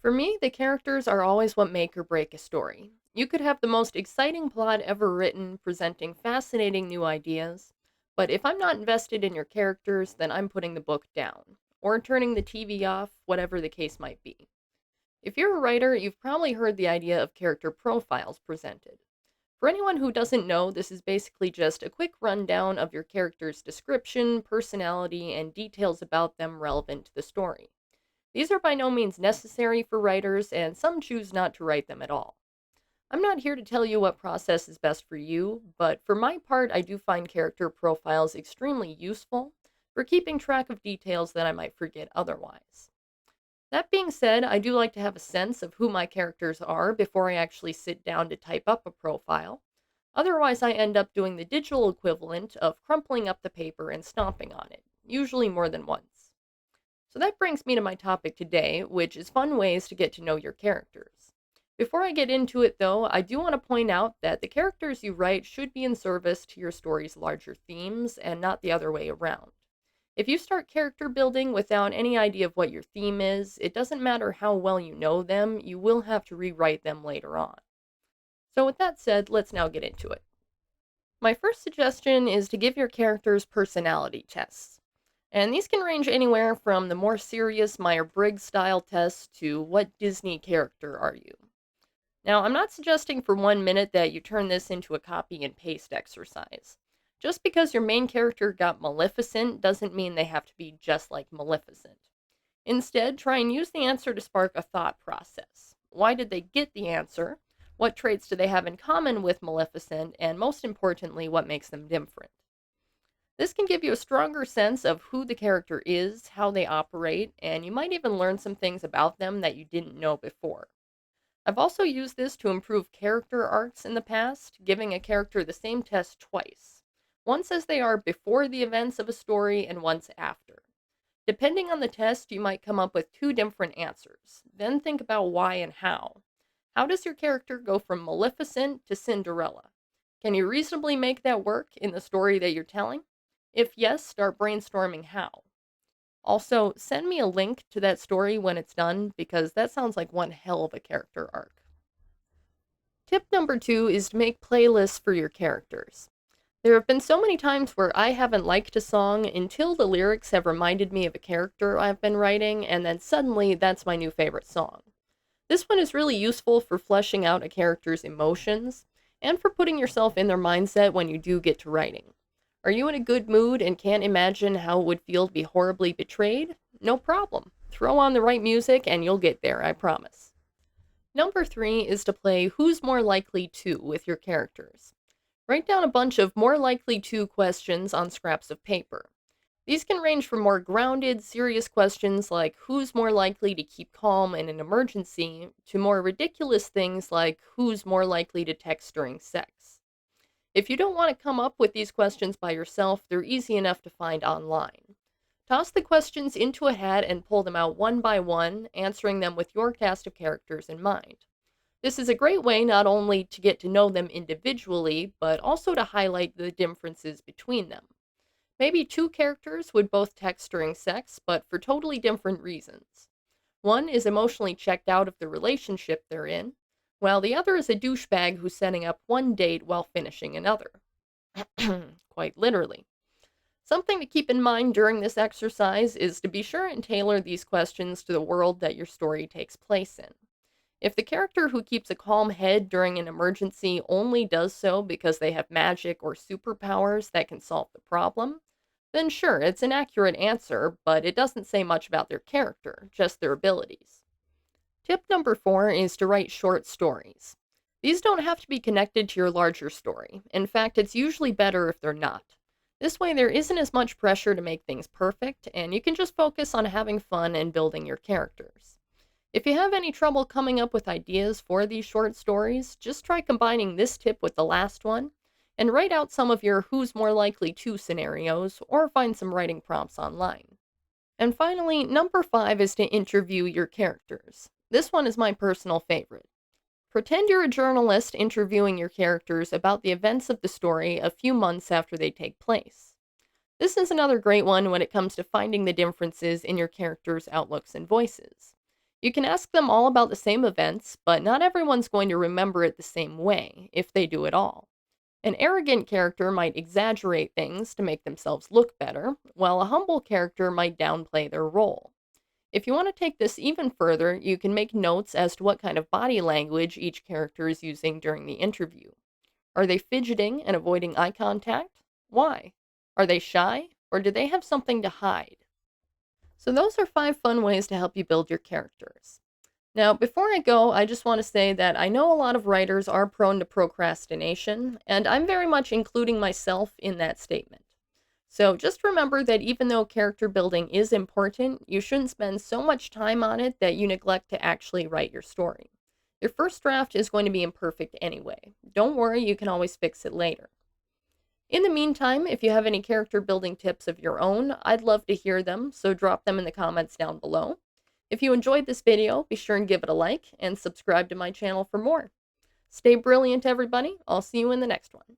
For me, the characters are always what make or break a story. You could have the most exciting plot ever written, presenting fascinating new ideas, but if I'm not invested in your characters, then I'm putting the book down, or turning the TV off, whatever the case might be. If you're a writer, you've probably heard the idea of character profiles presented. For anyone who doesn't know, this is basically just a quick rundown of your character's description, personality, and details about them relevant to the story. These are by no means necessary for writers, and some choose not to write them at all. I'm not here to tell you what process is best for you, but for my part, I do find character profiles extremely useful for keeping track of details that I might forget otherwise. That being said, I do like to have a sense of who my characters are before I actually sit down to type up a profile. Otherwise, I end up doing the digital equivalent of crumpling up the paper and stomping on it, usually more than once. So that brings me to my topic today, which is fun ways to get to know your characters. Before I get into it, though, I do want to point out that the characters you write should be in service to your story's larger themes and not the other way around. If you start character building without any idea of what your theme is, it doesn't matter how well you know them, you will have to rewrite them later on. So, with that said, let's now get into it. My first suggestion is to give your characters personality tests. And these can range anywhere from the more serious Myers-Briggs style tests to what Disney character are you? Now, I'm not suggesting for 1 minute that you turn this into a copy and paste exercise. Just because your main character got Maleficent doesn't mean they have to be just like Maleficent. Instead, try and use the answer to spark a thought process. Why did they get the answer? What traits do they have in common with Maleficent? And most importantly, what makes them different? This can give you a stronger sense of who the character is, how they operate, and you might even learn some things about them that you didn't know before. I've also used this to improve character arcs in the past, giving a character the same test twice. Once as they are before the events of a story, and once after. Depending on the test, you might come up with two different answers. Then think about why and how. How does your character go from Maleficent to Cinderella? Can you reasonably make that work in the story that you're telling? If yes, start brainstorming how. Also, send me a link to that story when it's done because that sounds like one hell of a character arc. Tip number two is to make playlists for your characters. There have been so many times where I haven't liked a song until the lyrics have reminded me of a character I've been writing, and then suddenly that's my new favorite song. This one is really useful for fleshing out a character's emotions and for putting yourself in their mindset when you do get to writing. Are you in a good mood and can't imagine how it would feel to be horribly betrayed? No problem. Throw on the right music and you'll get there, I promise. Number three is to play Who's More Likely To with your characters. Write down a bunch of more likely to questions on scraps of paper. These can range from more grounded, serious questions like who's more likely to keep calm in an emergency to more ridiculous things like who's more likely to text during sex. If you don't want to come up with these questions by yourself, they're easy enough to find online. Toss the questions into a hat and pull them out one by one, answering them with your cast of characters in mind. This is a great way not only to get to know them individually, but also to highlight the differences between them. Maybe two characters would both text during sex, but for totally different reasons. One is emotionally checked out of the relationship they're in, while the other is a douchebag who's setting up one date while finishing another. Quite literally. Something to keep in mind during this exercise is to be sure and tailor these questions to the world that your story takes place in. If the character who keeps a calm head during an emergency only does so because they have magic or superpowers that can solve the problem, then sure, it's an accurate answer, but it doesn't say much about their character, just their abilities. Tip number four is to write short stories. These don't have to be connected to your larger story. In fact, it's usually better if they're not. This way, there isn't as much pressure to make things perfect, and you can just focus on having fun and building your characters. If you have any trouble coming up with ideas for these short stories, just try combining this tip with the last one and write out some of your who's more likely to scenarios or find some writing prompts online. And finally, number five is to interview your characters. This one is my personal favorite. Pretend you're a journalist interviewing your characters about the events of the story a few months after they take place. This is another great one when it comes to finding the differences in your characters' outlooks and voices. You can ask them all about the same events, but not everyone's going to remember it the same way, if they do at all. An arrogant character might exaggerate things to make themselves look better, while a humble character might downplay their role. If you want to take this even further, you can make notes as to what kind of body language each character is using during the interview. Are they fidgeting and avoiding eye contact? Why? Are they shy, or do they have something to hide? So, those are 5 fun ways to help you build your characters. Now, before I go, I just want to say that I know a lot of writers are prone to procrastination, and I'm very much including myself in that statement. So just remember that even though character building is important, you shouldn't spend so much time on it that you neglect to actually write your story. Your first draft is going to be imperfect anyway. Don't worry, you can always fix it later. In the meantime, if you have any character building tips of your own, I'd love to hear them, so drop them in the comments down below. If you enjoyed this video, be sure and give it a like and subscribe to my channel for more. Stay brilliant, everybody. I'll see you in the next one.